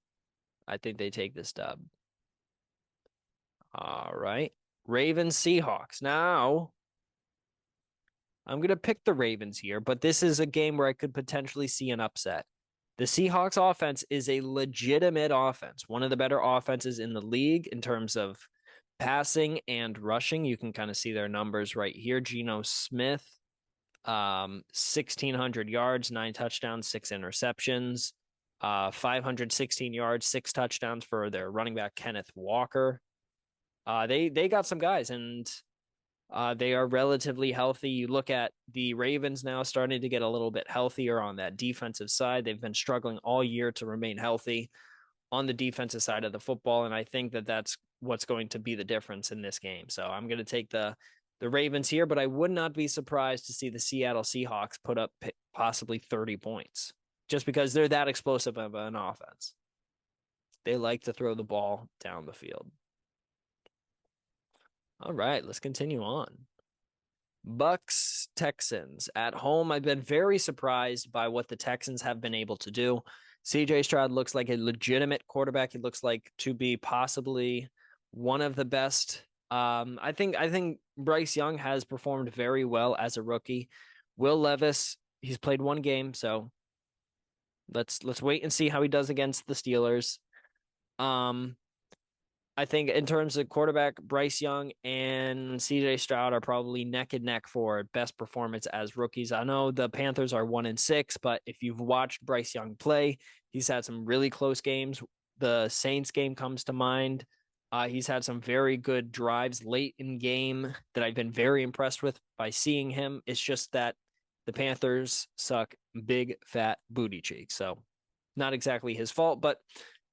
I think they take this dub. All right. Ravens, Seahawks. Now, I'm going to pick the Ravens here, but this is a game where I could potentially see an upset. The Seahawks offense is a legitimate offense, one of the better offenses in the league in terms of passing and rushing. You can kind of see their numbers right here. Geno Smith, 1,600 yards, 9 touchdowns, 6 interceptions, 516 yards, 6 touchdowns for their running back, Kenneth Walker. They got some guys, and they are relatively healthy. You look at the Ravens now starting to get a little bit healthier on that defensive side. They've been struggling all year to remain healthy on the defensive side of the football, and I think that that's what's going to be the difference in this game. So I'm going to take the Ravens here, but I would not be surprised to see the Seattle Seahawks put up possibly 30 points just because they're that explosive of an offense. They like to throw the ball down the field. All right, let's continue on. Bucks, Texans. At home, I've been very surprised by what the Texans have been able to do. CJ Stroud looks like a legitimate quarterback. He looks like to be possibly one of the best. I think Bryce Young has performed very well as a rookie. Will Levis, he's played one game, so let's wait and see how he does against the Steelers. I think in terms of quarterback, Bryce Young and CJ Stroud are probably neck and neck for best performance as rookies. I know the Panthers are 1-6, but if you've watched Bryce Young play, he's had some really close games. The Saints game comes to mind. He's had some very good drives late in game that I've been very impressed with by seeing him. It's just that the Panthers suck big, fat booty cheeks. So not exactly his fault, but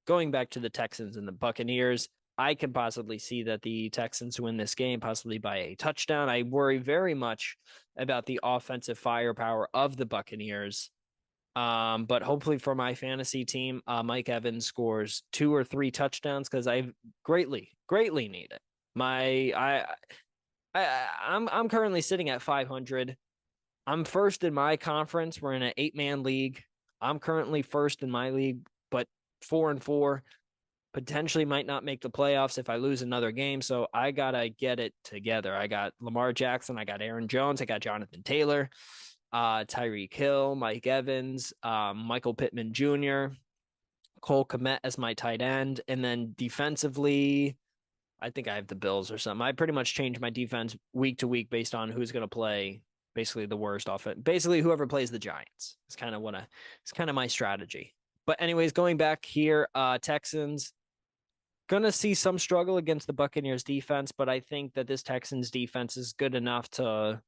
going back to the Texans and the Buccaneers, I could possibly see that the Texans win this game, possibly by a touchdown. I worry very much about the offensive firepower of the Buccaneers. But hopefully for my fantasy team, Mike Evans scores 2 or 3 touchdowns because I greatly, greatly need it. I'm currently sitting at 500. I'm first in my conference. We're in an 8-man league. I'm currently first in my league, but 4-4. Potentially might not make the playoffs if I lose another game. So I gotta get it together. I got Lamar Jackson, I got Aaron Jones, I got Jonathan Taylor, Tyreek Hill, Mike Evans, Michael Pittman Jr., Cole Kmet as my tight end, and then defensively, I think I have the Bills or something. I pretty much change my defense week to week based on who's going to play. Basically, the worst offense. Basically, whoever plays the Giants. It's kind of It's kind of my strategy. But anyways, going back here, Texans gonna see some struggle against the Buccaneers defense, but I think that this Texans defense is good enough to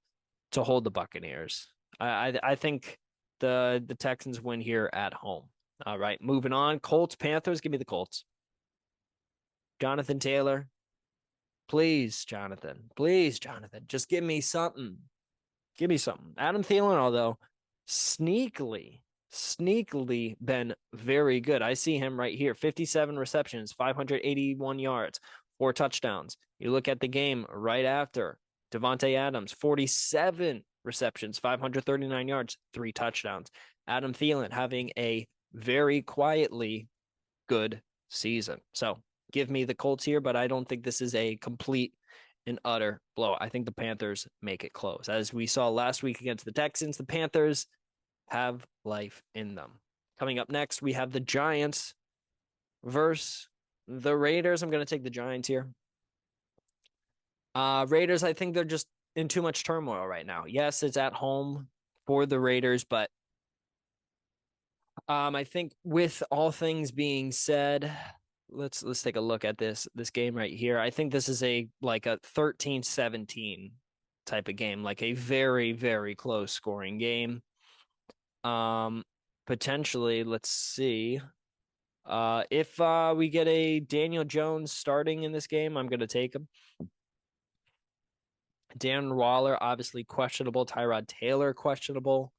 hold the Buccaneers. I think the Texans win here at home. All right, moving on. Colts, Panthers. Give me the Colts. Jonathan Taylor. Please, Jonathan. Please, Jonathan. Just give me something. Give me something. Adam Thielen, although sneakily been very good. I see him right here. 57 receptions, 581 yards, 4 touchdowns. You look at the game right after. Devontae Adams, 47 receptions, 539 yards, 3 touchdowns. Adam Thielen having a very quietly good season. So give me the Colts here, but I don't think this is a complete and utter blow. I think the Panthers make it close. As we saw last week against the Texans, the Panthers have life in them. Coming up next, we have the Giants versus the Raiders. I'm going to take the Giants here. Raiders, I think they're just in too much turmoil right now. Yes, it's at home for the Raiders, but I think with all things being said, let's take a look at this game right here. I think this is a 13-17 type of game, like a very, very close scoring game. Potentially, let's see. If we get a Daniel Jones starting in this game, I'm gonna take him. Darren Waller, obviously questionable. Tyrod Taylor, questionable.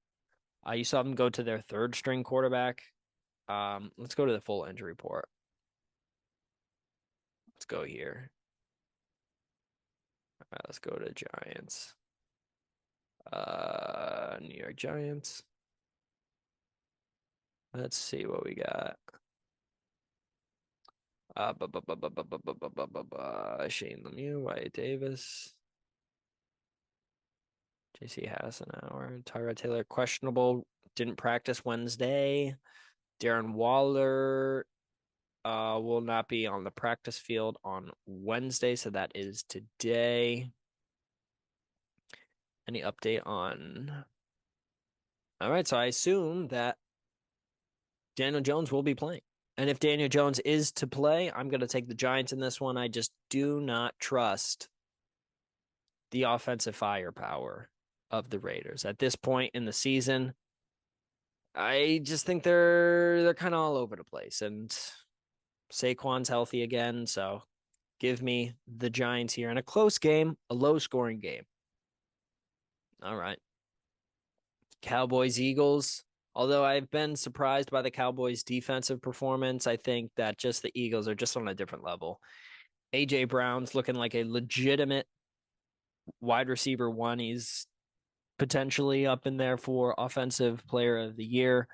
You saw them go to their 3rd string quarterback. Let's go to the full injury report. Let's go here. All right, let's go to Giants. New York Giants. Let's see what we got. Shane Lemieux, Wyatt Davis, J.C. Hassenauer, Tyrod Taylor, questionable, didn't practice Wednesday. Darren Waller will not be on the practice field on Wednesday, so that is today. Any update on... All right, so I assume that Daniel Jones will be playing. And if Daniel Jones is to play, I'm going to take the Giants in this one. I just do not trust the offensive firepower of the Raiders. At this point in the season, I just think they're kind of all over the place. And Saquon's healthy again, so give me the Giants here in a close game, a low-scoring game. All right. Cowboys, Eagles. Although I've been surprised by the Cowboys' defensive performance, I think that just the Eagles are just on a different level. A.J. Brown's looking like a legitimate wide receiver 1. He's potentially up in there for offensive player of the year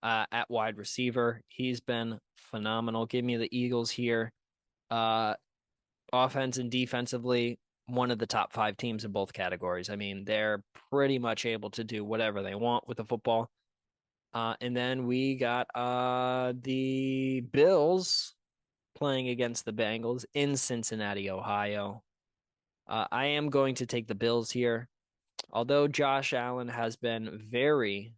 at wide receiver. He's been phenomenal. Give me the Eagles here. Offense and defensively, one of the top 5 teams in both categories. I mean, they're pretty much able to do whatever they want with the football. And then we got the Bills playing against the Bengals in Cincinnati, Ohio. I am going to take the Bills here. Although Josh Allen has been very,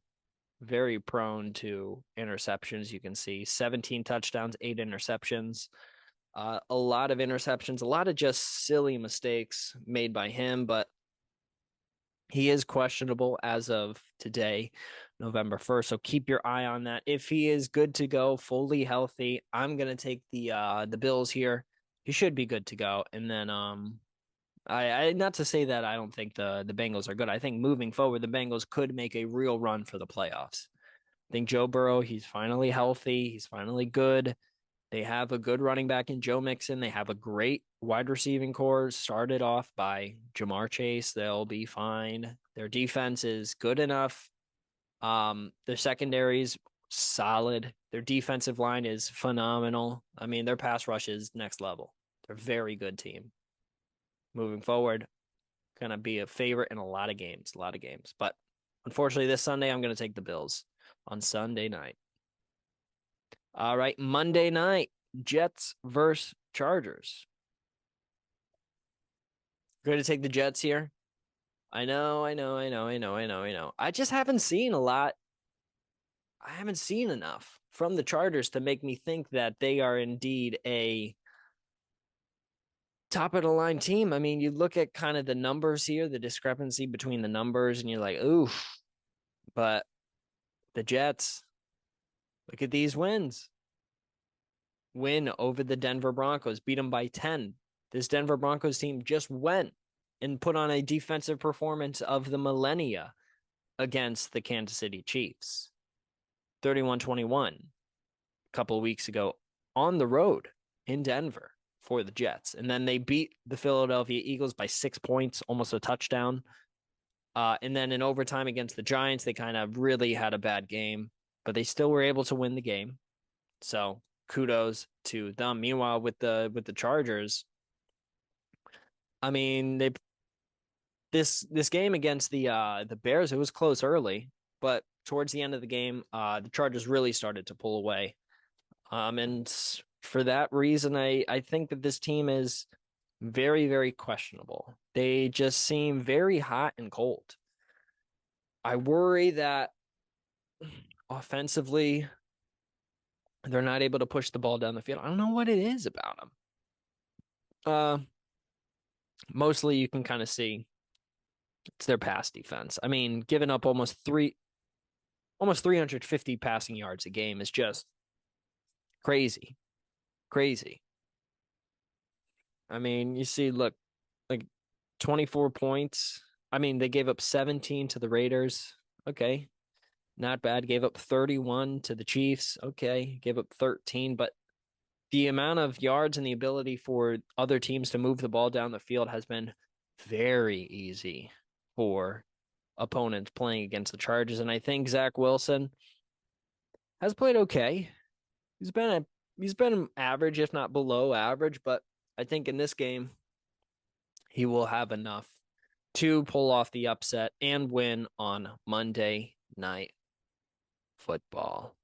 very prone to interceptions, you can see 17 touchdowns, 8 interceptions. A lot of interceptions, a lot of just silly mistakes made by him, but he is questionable as of today, November 1st. So keep your eye on that. If he is good to go, fully healthy, I'm gonna take the Bills here. He should be good to go. And then I not to say that I don't think the Bengals are good. I think moving forward, the Bengals could make a real run for the playoffs. I think Joe Burrow, he's finally healthy. He's finally good. They have a good running back in Joe Mixon. They have a great wide receiving core started off by Jamar Chase. They'll be fine. Their defense is good enough. Their secondary's solid. Their defensive line is phenomenal. I mean, their pass rush is next level. They're a very good team. Moving forward, gonna be a favorite in a lot of games, But unfortunately, this Sunday I'm gonna take the Bills on Sunday night. All right, Monday night, Jets versus Chargers. Going to take the Jets here. I know. I just haven't seen a lot. I haven't seen enough from the Chargers to make me think that they are indeed a top of the line team. I mean, you look at kind of the numbers here, the discrepancy between the numbers, and you're like, oof. But the Jets, look at these wins. Win over the Denver Broncos, beat them by 10. This Denver Broncos team just went and put on a defensive performance of the millennia against the Kansas City Chiefs. 31-21 a couple of weeks ago on the road in Denver for the Jets. And then they beat the Philadelphia Eagles by 6 points, almost a touchdown. And then in overtime against the Giants, they kind of really had a bad game, but they still were able to win the game. So kudos to them. Meanwhile, with the Chargers, I mean, this game against the Bears, it was close early, but towards the end of the game, the Chargers really started to pull away. And for that reason, I think that this team is very, very questionable. They just seem very hot and cold. I worry that offensively, they're not able to push the ball down the field. I don't know what it is about them. Mostly you can kind of see it's their pass defense. I mean, giving up almost 350 passing yards a game is just crazy. Crazy. I mean, you see, look, like 24 points. I mean, they gave up 17 to the Raiders. Okay. Not bad. Gave up 31 to the Chiefs. Okay. Gave up 13, but the amount of yards and the ability for other teams to move the ball down the field has been very easy for opponents playing against the Chargers. And I think Zach Wilson has played okay. He's been average, if not below average, but I think in this game he will have enough to pull off the upset and win on Monday Night Football.